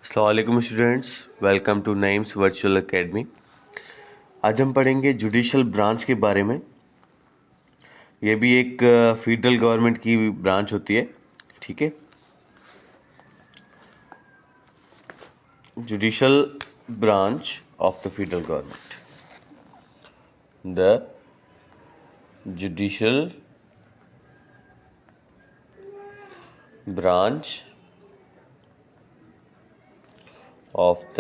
अस्सलाम वालेकुम students, welcome to Naeem's virtual academy. आज हम पढ़ेंगे जुडिशल ब्रांच के बारे में। ये भी एक फेडरल गवर्नमेंट की ब्रांच होती है, ठीक है। Judicial branch of the federal government, the judicial branch of the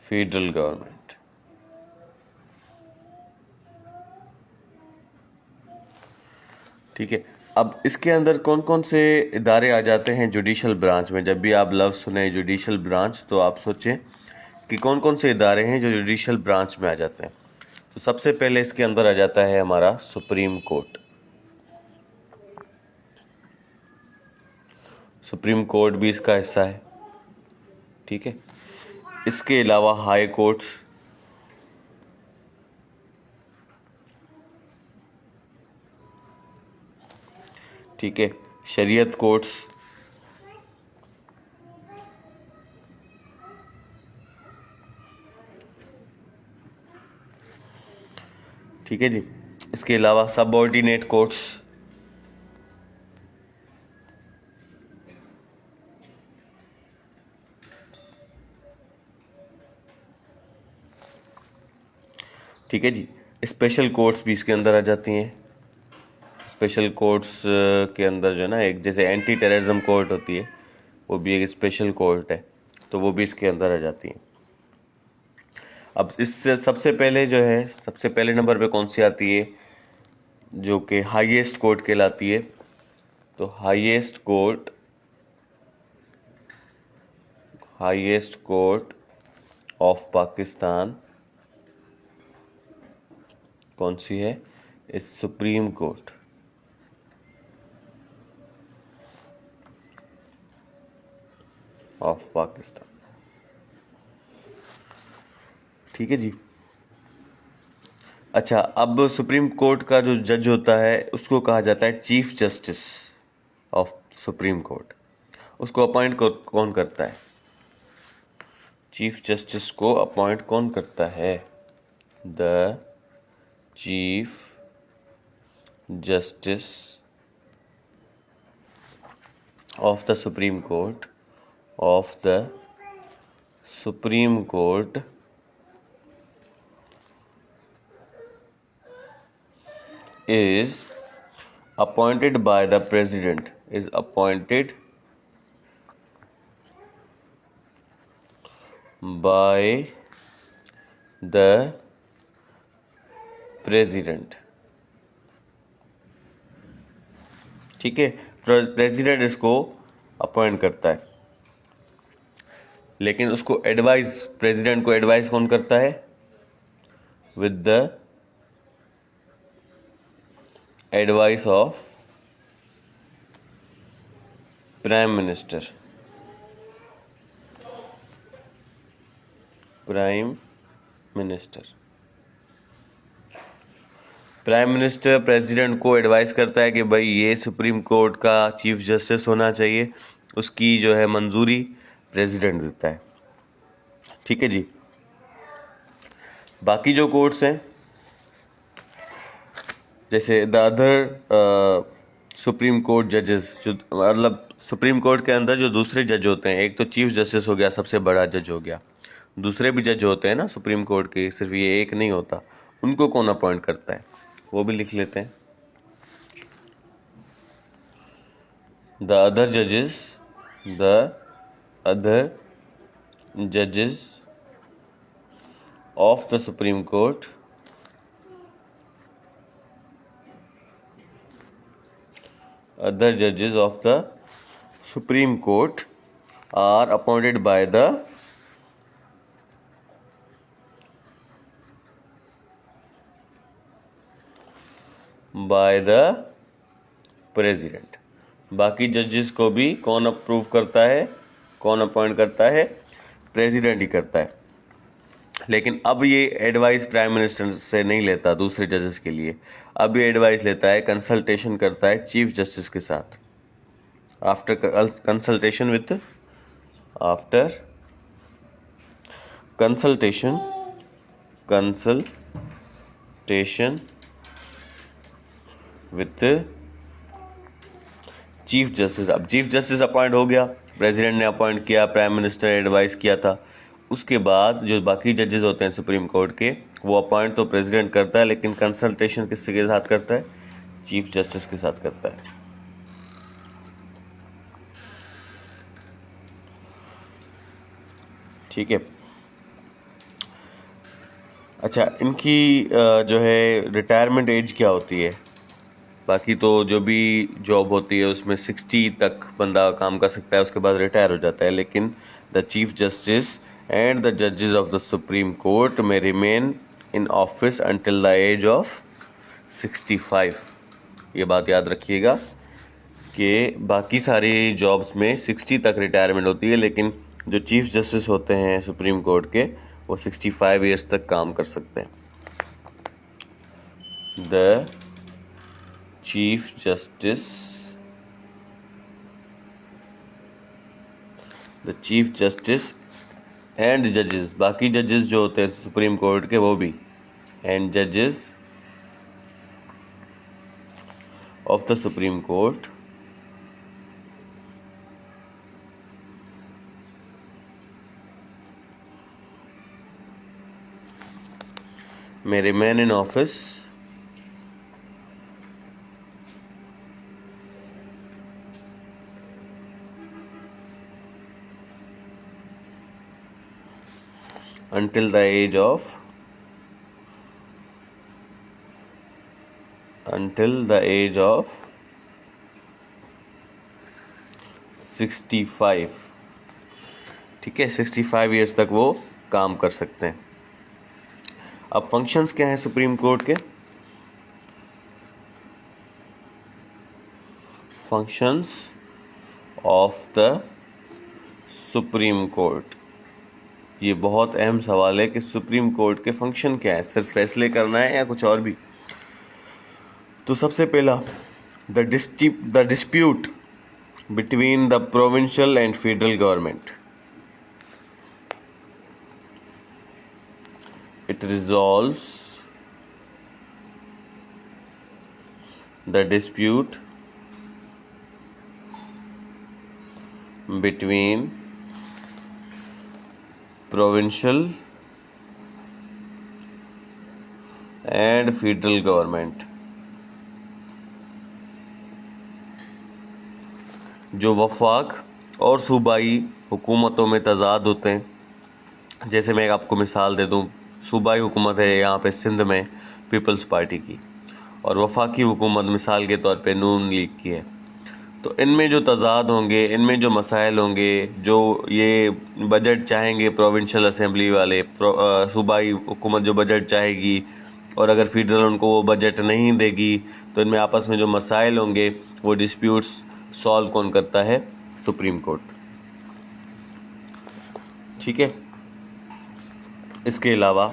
federal government. ठीक है। अब इसके अंदर कौन कौन से इदारे आ जाते हैं जुडिशल ब्रांच में? जब भी आप लफ्ज़ सुने जुडिशल ब्रांच तो आप सोचें कि कौन कौन से इदारे हैं जो जुडिशल ब्रांच में आ जाते हैं। तो सबसे पहले इसके अंदर आ जाता है हमारा सुप्रीम कोर्ट। सुप्रीम कोर्ट भी इसका हिस्सा है, ठीक है। इसके अलावा हाई कोर्ट्स, ठीक है, शरीयत कोर्ट्स, ठीक है जी। इसके अलावा सबऑर्डिनेट कोर्ट्स, ठीक है जी। स्पेशल कोर्ट्स भी इसके अंदर आ जाती हैं। स्पेशल कोर्ट्स के अंदर जो है ना, एक जैसे एंटी टेररिज्म कोर्ट होती है, वो भी एक स्पेशल कोर्ट है, तो वो भी इसके अंदर आ जाती हैं। अब इससे सबसे पहले जो है, सबसे पहले नंबर पे कौन सी आती है, जो कि हाईएस्ट कोर्ट कहलाती है। तो हाईएस्ट कोर्ट ऑफ पाकिस्तान कौन सी है? इस सुप्रीम कोर्ट। ऑफ पाकिस्तान, ठीक है जी। अच्छा, अब सुप्रीम कोर्ट का जो जज होता है उसको कहा जाता है chief justice of supreme court. उसको अपॉइंट कौन करता है? चीफ जस्टिस को अपॉइंट कौन करता है? The chief justice of the supreme court is appointed by the president, is appointed by the president, ठीक है। प्रेसिडेंट इसको अपॉइंट करता है, लेकिन उसको एडवाइस, प्रेसिडेंट को एडवाइस कौन करता है? With the advice of prime minister. Prime minister president को एडवाइस करता है कि भाई ये सुप्रीम कोर्ट का चीफ जस्टिस होना चाहिए। उसकी जो है मंजूरी प्रेसिडेंट देता है, ठीक है जी। बाकी जो कोर्ट्स हैं, जैसे द अदर सुप्रीम कोर्ट जजेस, जो मतलब सुप्रीम कोर्ट के अंदर जो दूसरे जज होते हैं, एक तो चीफ जस्टिस हो गया, सबसे बड़ा जज हो गया, दूसरे भी जज होते हैं ना सुप्रीम कोर्ट के, सिर्फ ये एक नहीं होता। उनको कौन अपॉइंट करता है वो भी लिख लेते हैं। द अदर जजेस of the supreme court are appointed by the president. बाकी जजेस को भी कौन अप्रूव करता है, कौन अपॉइंट करता है? प्रेसिडेंट ही करता है। लेकिन अब ये एडवाइस प्राइम मिनिस्टर से नहीं लेता दूसरे जजेस के लिए, अब ये एडवाइस लेता है, कंसल्टेशन करता है चीफ जस्टिस के साथ। After consultation with after consultation with chief justice. अब चीफ जस्टिस अपॉइंट हो गया, प्रेसिडेंट ने अपॉइंट किया, प्राइम मिनिस्टर ने एडवाइस किया था। उसके बाद जो बाकी जजेस होते हैं सुप्रीम कोर्ट के, वो अपॉइंट तो प्रेसिडेंट करता है, लेकिन कंसल्टेशन किसके साथ करता है? चीफ जस्टिस के साथ करता है। ठीक है। अच्छा, इनकी जो है रिटायरमेंट एज क्या होती है? बाकी तो जो भी जॉब होती है उसमें 60 तक बंदा काम कर सकता है, उसके बाद रिटायर हो जाता है। लेकिन the chief justice and the जजेस ऑफ द सुप्रीम कोर्ट में remain in office until the age of 65। ये बात याद रखिएगा कि बाकी सारी जॉब्स में 60 तक रिटायरमेंट होती है, लेकिन जो चीफ जस्टिस होते हैं सुप्रीम कोर्ट के, वो 65 ईयर्स तक काम कर सकते हैं। द चीफ जस्टिस एंड जजेस, बाकी जजेस जो होते हैं सुप्रीम कोर्ट के, वो भी, एंड जजेस of the supreme court may remain in office until the age of 65। ठीक है, 65 ईयर्स तक वो काम कर सकते हैं। अब फंक्शंस क्या हैं सुप्रीम कोर्ट के? Functions of the supreme court, ये बहुत अहम सवाल है कि सुप्रीम कोर्ट के फंक्शन क्या है, सिर्फ फैसले करना है या कुछ और भी? तो सबसे पहला, the dispute between the provincial and federal government, it resolves the dispute between provincial and federal government। जो वफाक और सूबाई हुकूमतों में तजाद होते हैं, जैसे मैं आपको मिसाल दे दूं, सूबाई हुकूमत है यहाँ पे सिंध में पीपल्स पार्टी की, और वफाकी हुकूमत मिसाल के तौर पे नून लीग की है। तो इनमें जो तजाद होंगे, इनमें जो मसाइल होंगे, जो ये बजट चाहेंगे प्रोविंशियल असेंबली वाले, सूबाई हुकूमत जो बजट चाहेगी, और अगर फेडरल उनको वो बजट नहीं देगी, तो इनमें आपस में जो मसाइल होंगे, वो डिस्प्यूट्स सॉल्व कौन करता है? Supreme court. ठीक है। इसके अलावा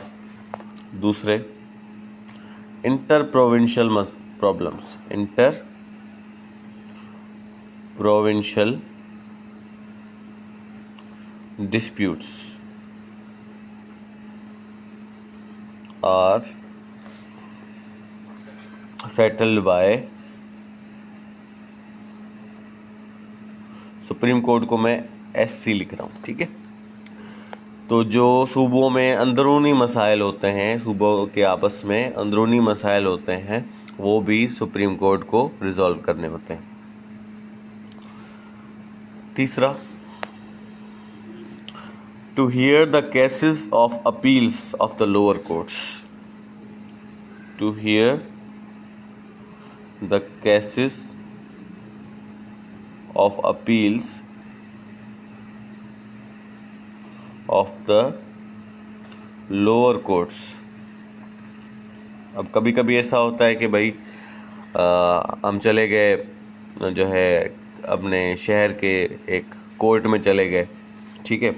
दूसरे inter provincial problems, inter provincial disputes are settled by supreme court को मैं SC लिख रहा हूँ। ठीक है। तो जो सूबों में अंदरूनी मसाइल होते हैं, सूबों के आपस में अंदरूनी मसाइल होते हैं, वो भी सुप्रीम कोर्ट को रिजॉल्व करने होते हैं। तीसरा, to hear the cases of appeals of the lower courts, to hear the cases of appeals of the lower courts. अब कभी कभी ऐसा होता है कि भाई हम चले गए जो है अपने शहर के एक कोर्ट में चले गए। ठीक है।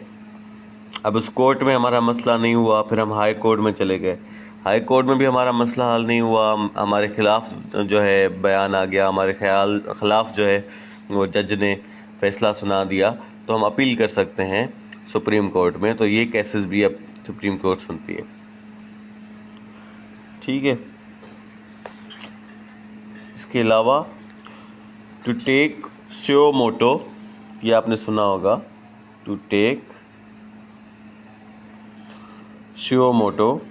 अब उस कोर्ट में हमारा मसला नहीं हुआ, फिर हम हाई कोर्ट में चले गए। हाई कोर्ट में भी हमारा मसला हल नहीं हुआ, हमारे ख़िलाफ़ जो है बयान आ गया, हमारे खिलाफ़ जो है वो जज ने फैसला सुना दिया तो हम अपील कर सकते हैं सुप्रीम कोर्ट में। तो ये केसेस भी अब सुप्रीम कोर्ट सुनती है। ठीक है। इसके अलावा टू टेक स्यो मोटो, ये आपने सुना होगा, to take suo motu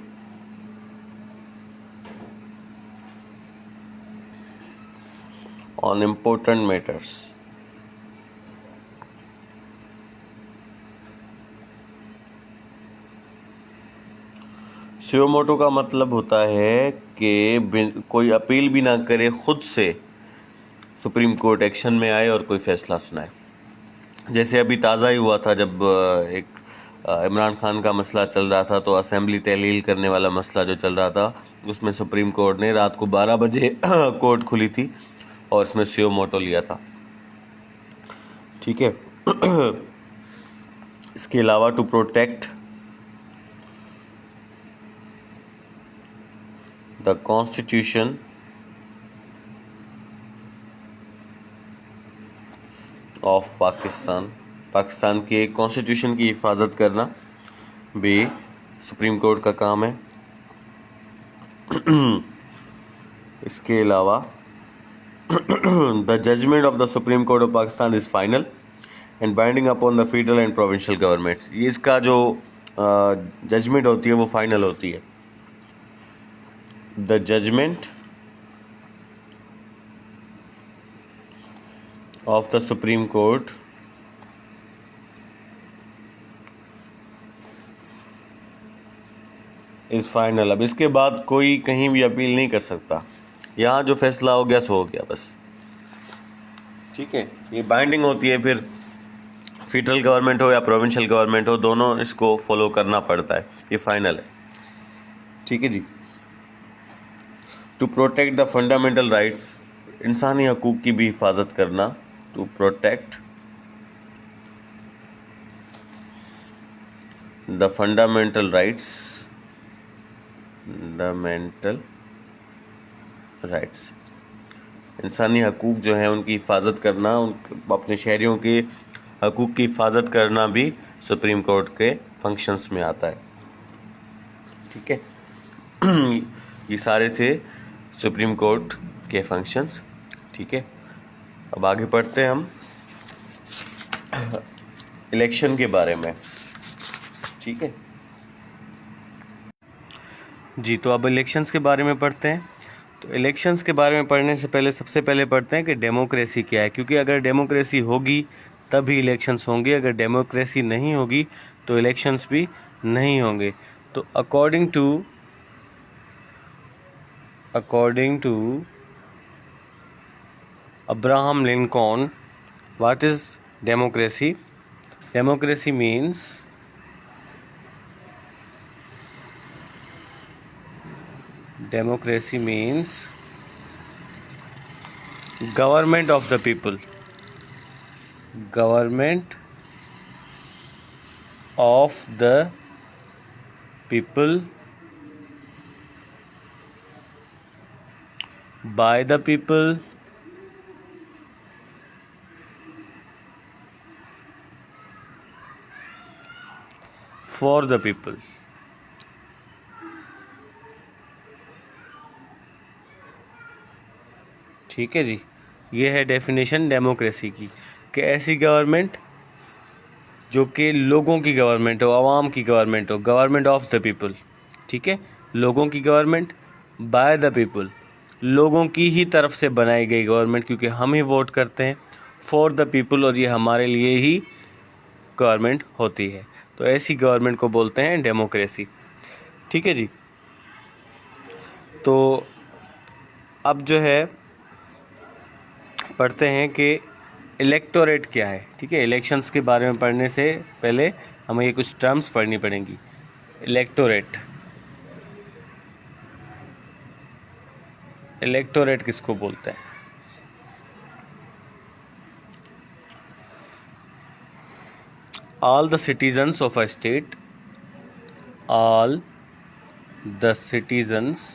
on important matters. Suo motu का मतलब होता है कि कोई अपील भी ना करे, खुद से सुप्रीम कोर्ट एक्शन में आए और कोई फैसला सुनाए। जैसे अभी ताज़ा ही हुआ था जब एक इमरान खान का मसला चल रहा था, तो असेंबली तहलील करने वाला मसला जो चल रहा था, उसमें सुप्रीम कोर्ट ने रात को 12 बजे कोर्ट खुली थी और इसमें स्यो मोटो लिया था। ठीक है। इसके अलावा to protect the constitution of Pakistan, Pakistan के कॉन्स्टिट्यूशन की हिफाजत करना भी सुप्रीम कोर्ट का काम है। इसके अलावा the judgment of the supreme court of Pakistan is final and binding upon the federal and provincial governments. ये इसका जो जजमेंट होती है वो फाइनल होती है। The judgment of the supreme court is final. अब इसके बाद कोई कहीं भी अपील नहीं कर सकता। यहाँ जो फैसला हो गया सो हो गया बस। ठीक है। ये बाइंडिंग होती है, फिर फेडरल गवर्नमेंट हो या प्रोविंशियल गवर्नमेंट हो, दोनों इसको फॉलो करना पड़ता है। ये फाइनल है। ठीक है जी। To protect the fundamental rights, इंसानी हकूक़ की भी हिफाजत करना। To protect the fundamental rights, fundamental rights, इंसानी हकूक़ जो हैं उनकी हिफाजत करना, अपने शहरियों के हकूक़ की हिफाजत करना भी सुप्रीम कोर्ट के फंक्शंस में आता है। ठीक है। ये सारे थे सुप्रीम कोर्ट के फंक्शंस। ठीक है। अब आगे पढ़ते हैं हम इलेक्शन के बारे में। ठीक है जी। तो अब इलेक्शंस के बारे में पढ़ते हैं। तो इलेक्शंस के बारे में पढ़ने से पहले सबसे पहले पढ़ते हैं कि डेमोक्रेसी क्या है, क्योंकि अगर डेमोक्रेसी होगी तभी इलेक्शंस होंगे, अगर डेमोक्रेसी नहीं होगी तो इलेक्शंस भी नहीं होंगे। तो according to Abraham Lincoln, what is democracy? Democracy means government of the people, government of the people, by the people, for the people। ठीक है जी। ये है डेफिनेशन डेमोक्रेसी की, कि ऐसी गवर्नमेंट जो कि लोगों की गवर्नमेंट हो, आवाम की गवर्नमेंट हो, गवर्नमेंट ऑफ द पीपल। ठीक है। लोगों की गवर्नमेंट, बाय द पीपल, लोगों की ही तरफ से बनाई गई गवर्नमेंट, क्योंकि हम ही वोट करते हैं। फॉर द पीपल, और ये हमारे लिए ही गवर्नमेंट होती है। तो ऐसी गवर्नमेंट को बोलते हैं डेमोक्रेसी। ठीक है जी। तो अब जो है पढ़ते हैं कि इलेक्टोरेट क्या है। ठीक है। इलेक्शंस के बारे में पढ़ने से पहले हमें ये कुछ टर्म्स पढ़नी पड़ेंगी। इलेक्टोरेट, इलेक्टोरेट किसको बोलते हैं? All the citizens of a state, all the citizens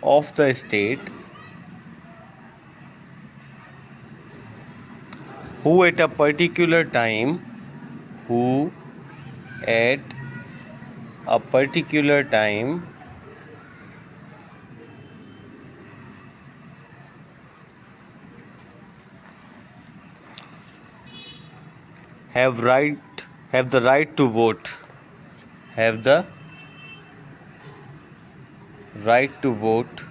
of the state who at a particular time who at a particular time have the right to vote, have the right to vote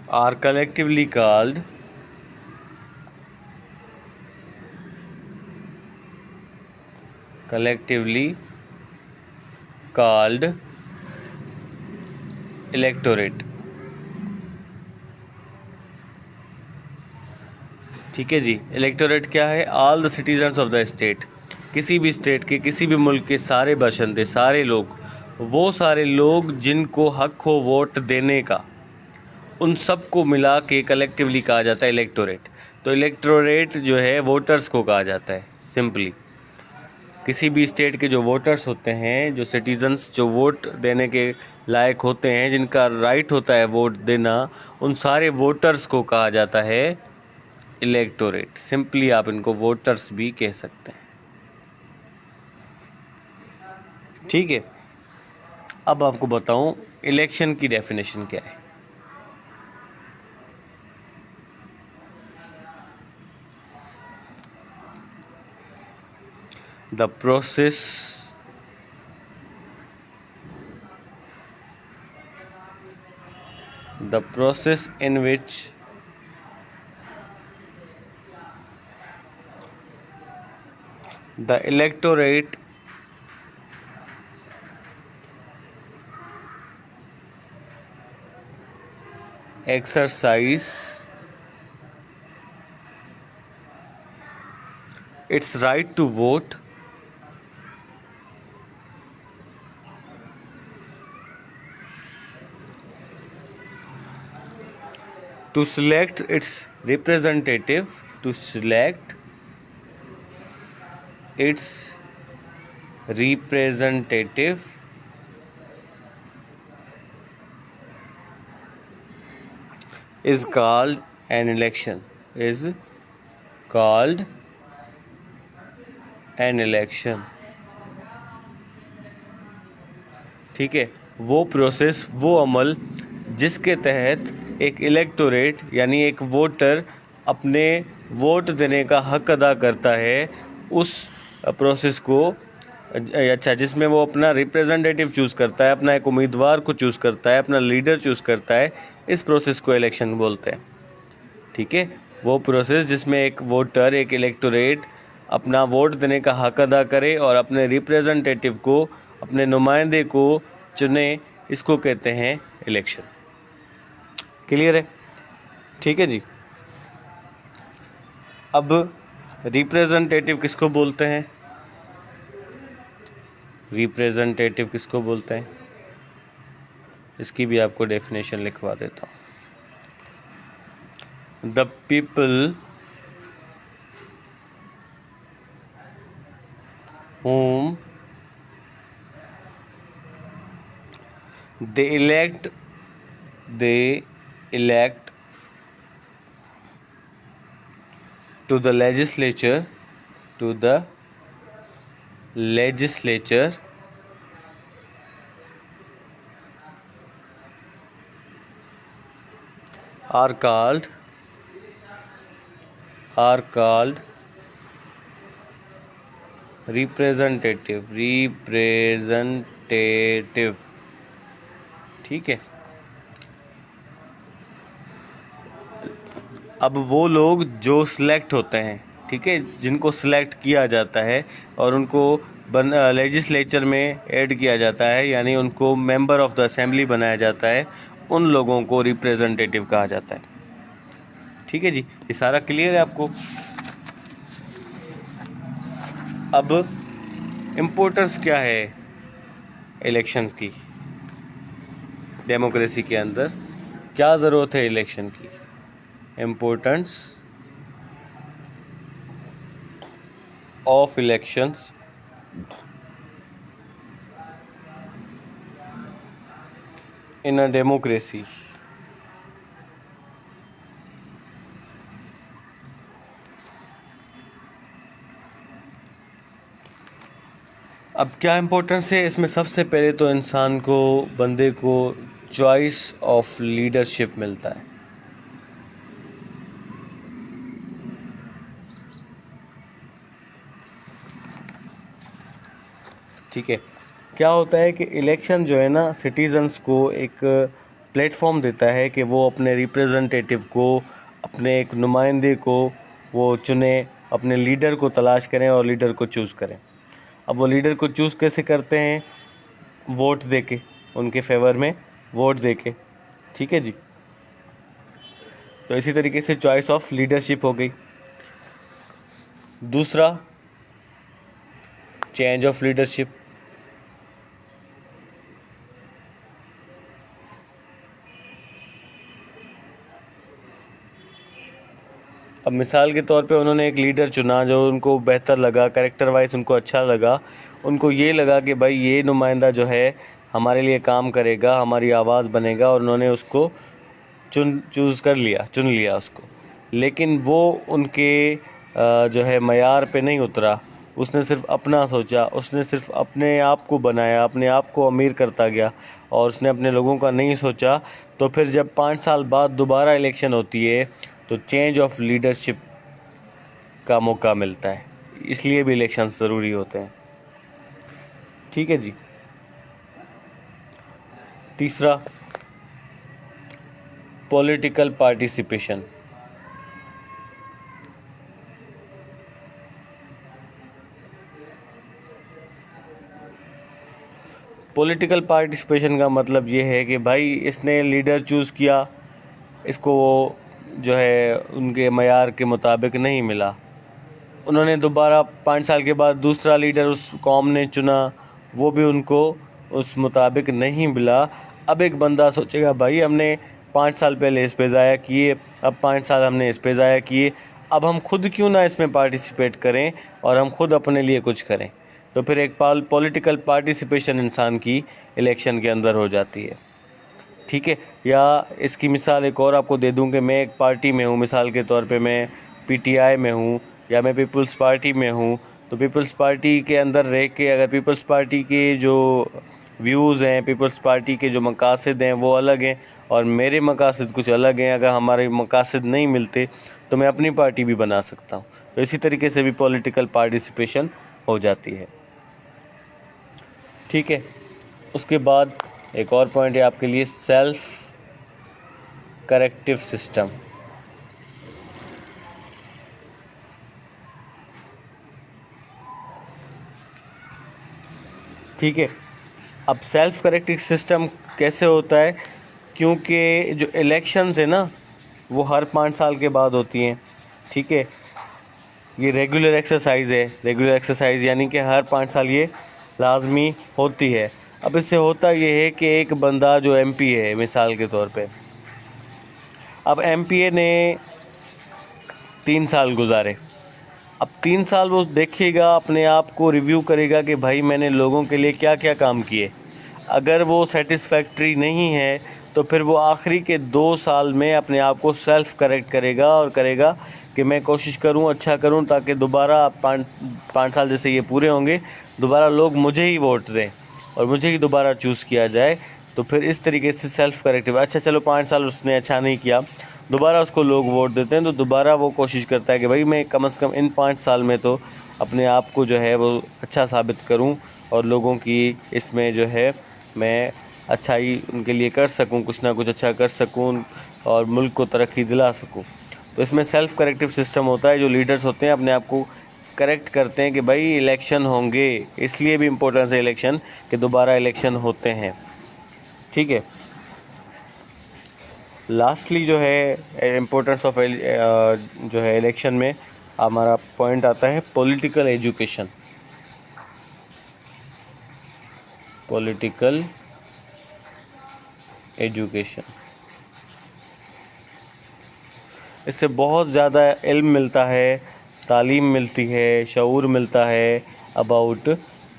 are collectively called electorate. ठीक है जी। Electorate क्या है? All the citizens of the state, किसी भी state के, किसी भी मुल्क के सारे बाशिंदे, सारे लोग, वो सारे लोग जिनको हक हो वोट देने का, उन सब को मिला के कलेक्टिवली कहा जाता है इलेक्टोरेट। तो इलेक्टोरेट जो है वोटर्स को कहा जाता है सिंपली। किसी भी स्टेट के जो वोटर्स होते हैं, जो सिटीजन्स, जो वोट देने के लायक होते हैं, जिनका राइट होता है वोट देना, उन सारे वोटर्स को कहा जाता है इलेक्टोरेट। सिंपली आप इनको वोटर्स भी कह सकते हैं। ठीक है, अब आपको बताऊं इलेक्शन की डेफिनेशन क्या है। The process in which the electorate exercise its right to vote to select its representative, is called an election, ठीक है। वो प्रोसेस, वो अमल जिसके तहत एक इलेक्टोरेट यानी एक वोटर अपने वोट देने का हक अदा करता है, उस प्रोसेस को, अच्छा, जिसमें वो अपना रिप्रेजेंटेटिव चूज़ करता है, अपना एक उम्मीदवार को चूज़ करता है, अपना लीडर चूज़ करता है, इस प्रोसेस को इलेक्शन बोलते हैं। ठीक है, वो प्रोसेस जिसमें एक वोटर, एक इलेक्टोरेट अपना वोट देने का हक अदा करे और अपने रिप्रेजेंटेटिव को, अपने नुमाइंदे को चुने, इसको कहते हैं इलेक्शन। क्लियर है? ठीक है जी। अब रिप्रेजेंटेटिव किसको बोलते हैं? रिप्रेजेंटेटिव किसको बोलते हैं? इसकी भी आपको डेफिनेशन लिखवा देता हूँ। The people whom they elect to the legislature are called representative। ठीक है। अब वो लोग जो सिलेक्ट होते हैं, ठीक है, जिनको सिलेक्ट किया जाता है और उनको लेजिस्लेचर में ऐड किया जाता है, यानी उनको मेंबर ऑफ द असेंबली बनाया जाता है, उन लोगों को रिप्रेजेंटेटिव कहा जाता है। ठीक है जी, ये सारा क्लियर है आपको? अब इम्पोर्टेंस क्या है इलेक्शंस की? डेमोक्रेसी के अंदर क्या ज़रूरत है इलेक्शन की? Importance of elections in a democracy. अब क्या इम्पोर्टेंस है इसमें? सबसे पहले तो इंसान को, बंदे को चॉइस ऑफ लीडरशिप मिलता है। ठीक है, क्या होता है कि इलेक्शन जो है ना, सिटीजन्स को एक प्लेटफॉर्म देता है कि वो अपने रिप्रेजेंटेटिव को, अपने एक नुमाइंदे को वो चुने, अपने लीडर को तलाश करें और लीडर को चूज़ करें। अब वो लीडर को चूज़ कैसे करते हैं? वोट दे के, उनके फेवर में वोट दे के। ठीक है जी, तो इसी तरीके से चॉइस ऑफ लीडरशिप हो गई। दूसरा, चेंज ऑफ लीडरशिप। अब मिसाल के तौर पे उन्होंने एक लीडर चुना जो उनको बेहतर लगा, कैरेक्टर वाइज उनको अच्छा लगा, उनको ये लगा कि भाई ये नुमाइंदा जो है हमारे लिए काम करेगा, हमारी आवाज़ बनेगा, और उन्होंने उसको चुन लिया उसको। लेकिन वो उनके जो है मयार पे नहीं उतरा, उसने सिर्फ अपना सोचा, उसने सिर्फ अपने आप को बनाया, अपने आप को अमीर करता गया, और उसने अपने लोगों का नहीं सोचा। तो फिर जब 5 साल बाद दोबारा इलेक्शन होती है तो चेंज ऑफ लीडरशिप का मौका मिलता है। इसलिए भी इलेक्शन ज़रूरी होते हैं। ठीक है जी। तीसरा, पॉलिटिकल पार्टिसिपेशन। पॉलिटिकल पार्टिसिपेशन का मतलब ये है कि भाई इसने लीडर चूज़ किया, इसको जो है उनके मयार के मुताबिक नहीं मिला, उन्होंने दोबारा 5 साल के बाद दूसरा लीडर उस कौम ने चुना, वो भी उनको उस मुताबिक नहीं मिला। अब एक बंदा सोचेगा भाई हमने 5 साल पहले इस पे ज़ाया किए, अब 5 साल हमने इस पे ज़ाया किए, अब हम खुद क्यों ना इसमें पार्टिसिपेट करें और हम खुद अपने लिए कुछ करें। तो फिर एक पॉलिटिकल पार्टिसिपेशन इंसान की इलेक्शन के अंदर हो जाती है। ठीक है, या इसकी मिसाल एक और आपको दे दूं कि मैं एक पार्टी में हूँ, मिसाल के तौर पे मैं पीटीआई में हूँ या मैं पीपल्स पार्टी में हूँ। तो पीपल्स पार्टी के अंदर रह के अगर पीपल्स पार्टी के जो व्यूज़ हैं, पीपल्स पार्टी के जो मकासद हैं वो अलग हैं और मेरे मकासद कुछ अलग हैं, अगर हमारे मकासद नहीं मिलते तो मैं अपनी पार्टी भी बना सकता हूँ। तो इसी तरीके से भी पॉलिटिकल पार्टिसिपेशन हो जाती है। ठीक है, उसके बाद एक और पॉइंट है आपके लिए, सेल्फ करेक्टिव सिस्टम। ठीक है, अब सेल्फ करेक्टिव सिस्टम कैसे होता है? क्योंकि जो इलेक्शंस है ना वो हर 5 साल के बाद होती हैं। ठीक है, ये रेगुलर एक्सरसाइज है, रेगुलर एक्सरसाइज यानी कि हर 5 साल ये लाजमी होती है। अब इससे होता ये है कि एक बंदा जो एमपी है मिसाल के तौर पे, अब एमपी ने 3 साल गुजारे, अब 3 साल वो देखिएगा, अपने आप को रिव्यू करेगा कि भाई मैंने लोगों के लिए क्या क्या काम किए। अगर वो सेटिस्फैक्ट्री नहीं है तो फिर वो आखिरी के 2 साल में अपने आप को सेल्फ करेक्ट करेगा और करेगा कि मैं कोशिश करूं, अच्छा करूं, ताकि दोबारा 5 साल जैसे ये पूरे होंगे, दोबारा लोग मुझे ही वोट दें और मुझे ही दोबारा चूज़ किया जाए। तो फिर इस तरीके से सेल्फ करेक्टिव, अच्छा चलो 5 साल उसने अच्छा नहीं किया, दोबारा उसको लोग वोट देते हैं, तो दोबारा वो कोशिश करता है कि भाई मैं कम से कम इन 5 साल में तो अपने आप को जो है वो अच्छा साबित करूं और लोगों की इसमें जो है मैं अच्छाई उनके लिए कर सकूं, कुछ ना कुछ अच्छा कर सकूं और मुल्क को तरक्की दिला सकूं। तो इसमें सेल्फ करेक्टिव सिस्टम होता है, जो लीडर्स होते हैं अपने आप को करेक्ट करते हैं कि भाई इलेक्शन होंगे, इसलिए भी इम्पोर्टेंस है इलेक्शन कि दोबारा इलेक्शन होते हैं। ठीक है, लास्टली जो है इम्पोर्टेंस ऑफ जो है इलेक्शन में हमारा पॉइंट आता है पॉलिटिकल एजुकेशन। पॉलिटिकल एजुकेशन, इससे बहुत ज़्यादा इल्म मिलता है, तालीम मिलती है, शऊर मिलता है अबाउट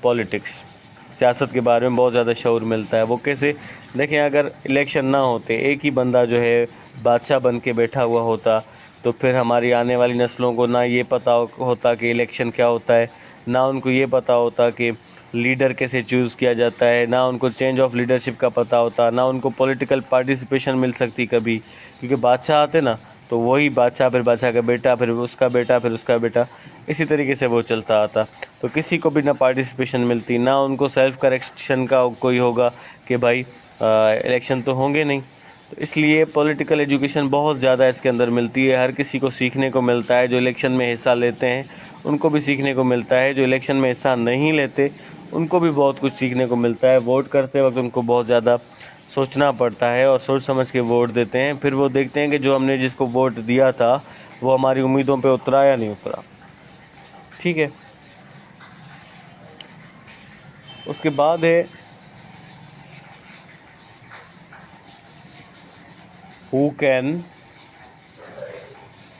पॉलिटिक्स। सियासत के बारे में बहुत ज़्यादा शऊर मिलता है। वो कैसे? देखें, अगर इलेक्शन ना होते, एक ही बंदा जो है बादशाह बन के बैठा हुआ होता, तो फिर हमारी आने वाली नस्लों को ना ये पता होता कि इलेक्शन क्या होता है, ना उनको ये पता होता कि लीडर कैसे चूज़ किया जाता है, ना उनको चेंज ऑफ लीडरशिप का पता होता, ना उनको पॉलिटिकल पार्टिसिपेशन मिल सकती कभी, क्योंकि बादशाह आते ना तो वही बादशाह, फिर बादशाह का बेटा, फिर उसका बेटा, फिर उसका बेटा, इसी तरीके से वो चलता आता। तो किसी को भी ना पार्टिसिपेशन मिलती, ना उनको सेल्फ करेक्शन का कोई होगा कि भाई इलेक्शन तो होंगे नहीं। तो इसलिए पॉलिटिकल एजुकेशन बहुत ज़्यादा इसके अंदर मिलती है, हर किसी को सीखने को मिलता है। जो इलेक्शन में हिस्सा लेते हैं उनको भी सीखने को मिलता है, जो इलेक्शन में हिस्सा नहीं लेते उनको भी बहुत कुछ सीखने को मिलता है। वोट करते वक्त उनको बहुत ज़्यादा सोचना पड़ता है और सोच समझ के वोट देते हैं। फिर वो देखते हैं कि जो हमने जिसको वोट दिया था वो हमारी उम्मीदों पे उतरा या नहीं उतरा। ठीक है, उसके बाद है who can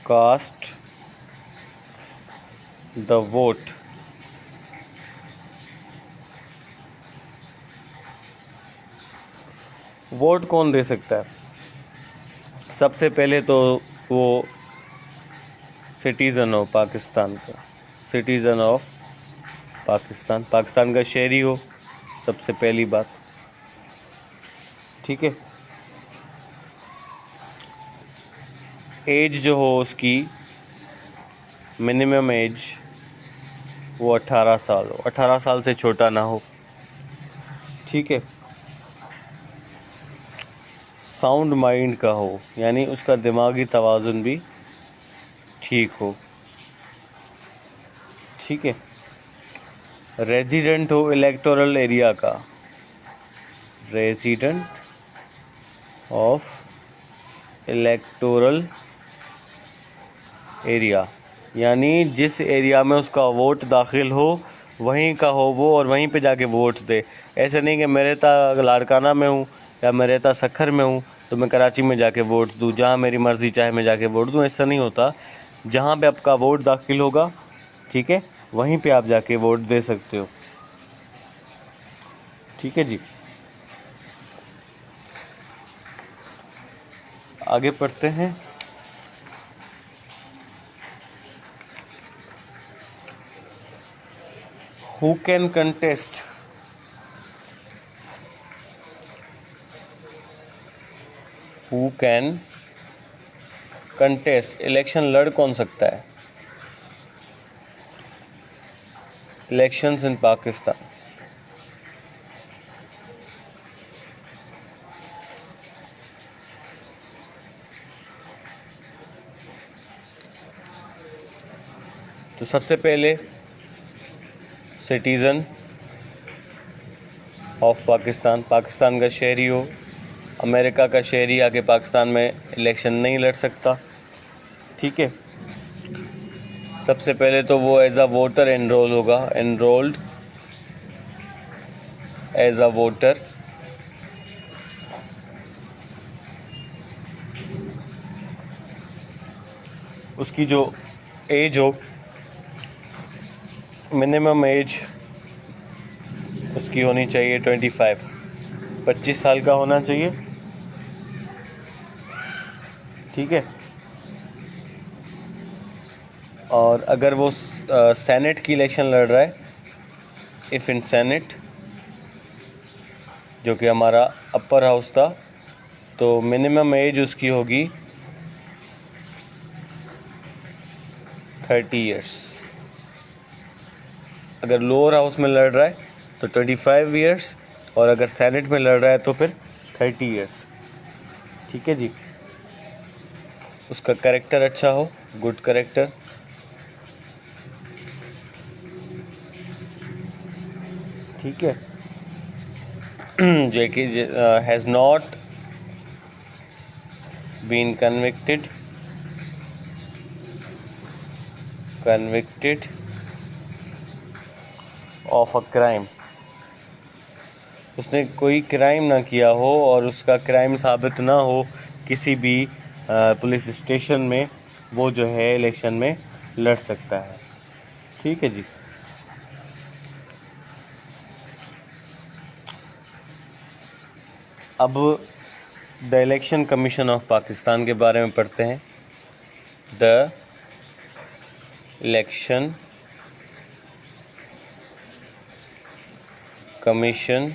cast the vote. Vote कौन दे सकता है? सबसे पहले तो वो सिटीज़न हो पाकिस्तान का, सिटीज़न ऑफ पाकिस्तान, पाकिस्तान का शहरी हो, सबसे पहली बात। ठीक है, एज जो हो उसकी मिनिमम एज वो 18 साल हो, 18 साल से छोटा ना हो। ठीक है, साउंड माइंड का हो, यानी उसका दिमागी तवाज़ुन भी ठीक हो। ठीक है, रेजिडेंट हो इलेक्टोरल एरिया का, रेजिडेंट ऑफ इलेक्टोरल एरिया, यानी जिस एरिया में उसका वोट दाखिल हो वहीं का हो वो और वहीं पे जाके वोट दे। ऐसे नहीं कि मैं रहता लाड़काना में हूँ या मैं रहता सखर में हूँ तो मैं कराची में जाके वोट दूँ, जहाँ मेरी मर्ज़ी चाहे मैं जाके वोट दूँ। ऐसा नहीं होता, जहाँ पे आपका वोट दाखिल होगा, ठीक है, वहीं पे आप जाके वोट दे सकते हो। ठीक है जी, आगे पढ़ते हैं। Who can contest, who can contest, election लड़ कौन सकता है? Elections in Pakistan. तो सबसे पहले सिटीज़न ऑफ पाकिस्तान, पाकिस्तान का शहरी हो, अमेरिका का शहरी आके पाकिस्तान में इलेक्शन नहीं लड़ सकता। ठीक है, सबसे पहले तो वो एज अ वोटर एनरोल होगा, एनरोल्ड एज अ वोटर। उसकी जो एज हो, मिनिमम एज उसकी होनी चाहिए 25 साल का होना चाहिए। ठीक है, और अगर वो सेनेट की इलेक्शन लड़ रहा है, इफ़ इन सेनेट, जो कि हमारा अपर हाउस था, तो मिनिमम एज उसकी होगी 30 ईयर्स। अगर लोअर हाउस में लड़ रहा है तो 25 ईयर्स, और अगर सेनेट में लड़ रहा है तो फिर 30 ईयर्स। ठीक है जी, उसका कैरेक्टर अच्छा हो, गुड कैरेक्टर। ठीक है, जो कि has not been convicted of a crime, उसने कोई क्राइम ना किया हो और उसका क्राइम साबित ना हो किसी भी पुलिस स्टेशन में, वो जो है इलेक्शन में लड़ सकता है। ठीक है जी, अब the election commission of Pakistan के बारे में पढ़ते हैं। The election commission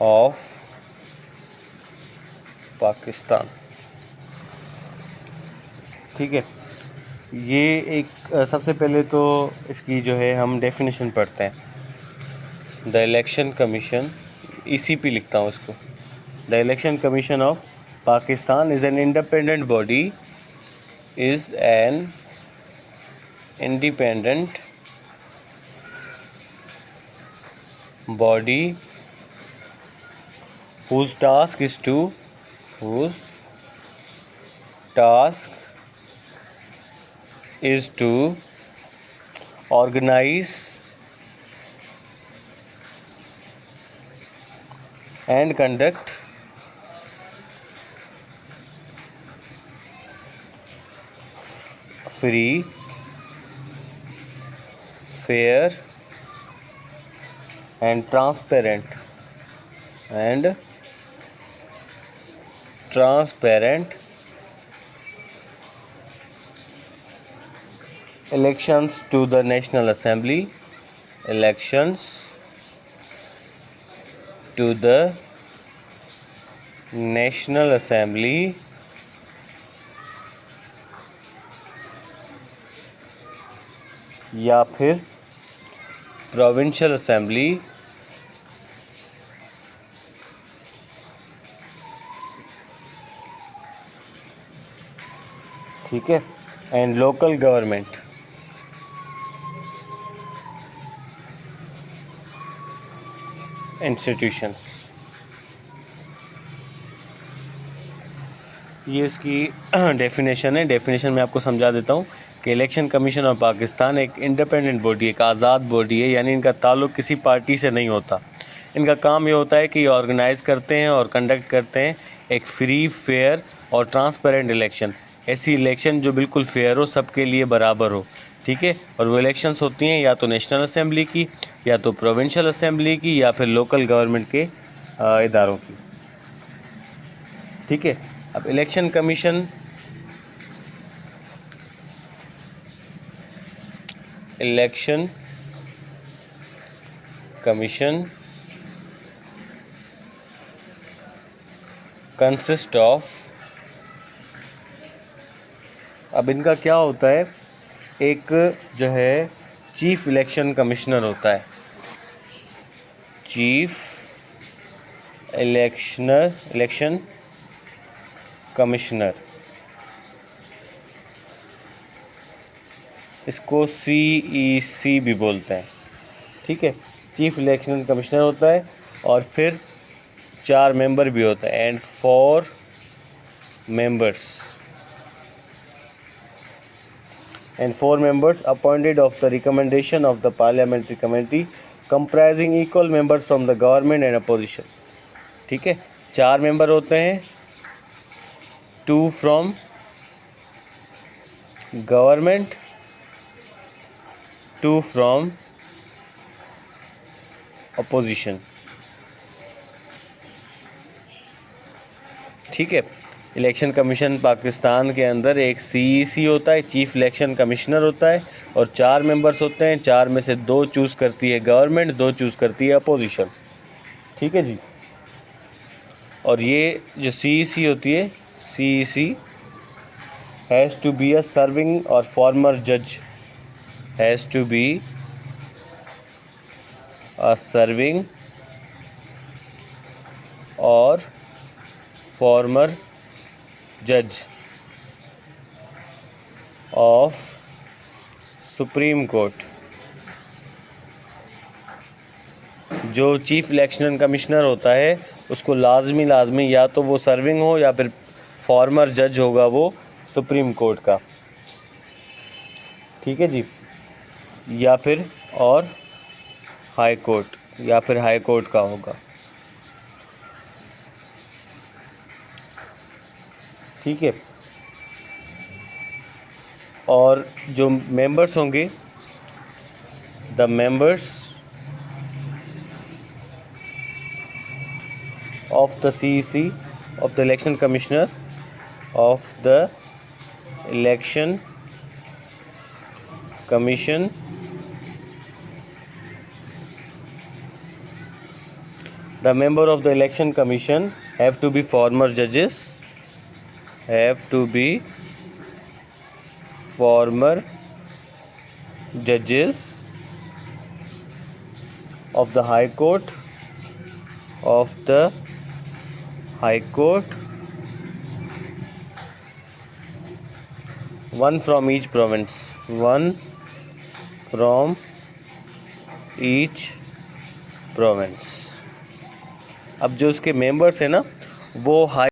of Pakistan. ठीक है, ये एक सबसे पहले तो इसकी जो है हम डेफिनेशन पढ़ते हैं। द इलेक्शन कमीशन, ECP लिखता हूँ इसको। The election commission of Pakistan is an independent body, is an independent body whose task is to organize and conduct free, fair and transparent elections to the National Assembly, या फिर provincial assembly ठीक है, and local government institutions. ये इसकी definition है। Definition में आपको समझा देता हूँ कि इलेक्शन कमीशन ऑफ पाकिस्तान एक इंडिपेंडेंट बॉडी, एक आज़ाद बॉडी है, यानी इनका ताल्लुक़ किसी पार्टी से नहीं होता। इनका काम ये होता है कि ये ऑर्गेनाइज़ करते हैं और कंडक्ट करते हैं एक फ्री, फेयर और ट्रांसपेरेंट इलेक्शन। ऐसी इलेक्शन जो बिल्कुल फेयर हो, सबके लिए बराबर हो। ठीक है, और वो इलेक्शंस होती हैं या तो नेशनल असेंबली की, या तो प्रोविंशियल असेंबली की, या फिर लोकल गवर्नमेंट के इदारों की। ठीक है, अब इलेक्शन कमीशन कंसिस्ट ऑफ, अब इनका क्या होता है, एक जो है चीफ इलेक्शन कमिश्नर होता है, चीफ इलेक्शन कमिश्नर, इसको CEC भी बोलते हैं। ठीक है, चीफ इलेक्शन कमिश्नर होता है और फिर 4 मेंबर भी होता है, and 4 members appointed of the recommendation of the parliamentary committee comprising equal members from the government and opposition। ठीक है, 4 मेंबर होते हैं, 2 from government, 2 from opposition। ठीक है, इलेक्शन कमीशन पाकिस्तान के अंदर एक CEC होता है, चीफ इलेक्शन कमिश्नर होता है, और 4 मेंबर्स होते हैं। 4 में से 2 चूज़ करती है गवर्नमेंट, 2 चूज़ करती है अपोजिशन। ठीक है जी, और ये जो CEC होती है, CEC has to be a serving और फॉर्मर जज, has to be a serving और फॉर्मर जज ऑफ सुप्रीम कोर्ट। जो चीफ इलेक्शन कमिश्नर होता है उसको लाजमी या तो वो सर्विंग हो या फिर फॉर्मर जज होगा वो सुप्रीम कोर्ट का। ठीक है जी, या फिर और हाई कोर्ट, या फिर हाई कोर्ट का होगा। ठीक है, और जो मेंबर्स होंगे, the members of the CEC, of the election commissioner, of the election commission the member of the election commission have to be former judges of the High Court one from each province अब जो उसके members हैं ना वो high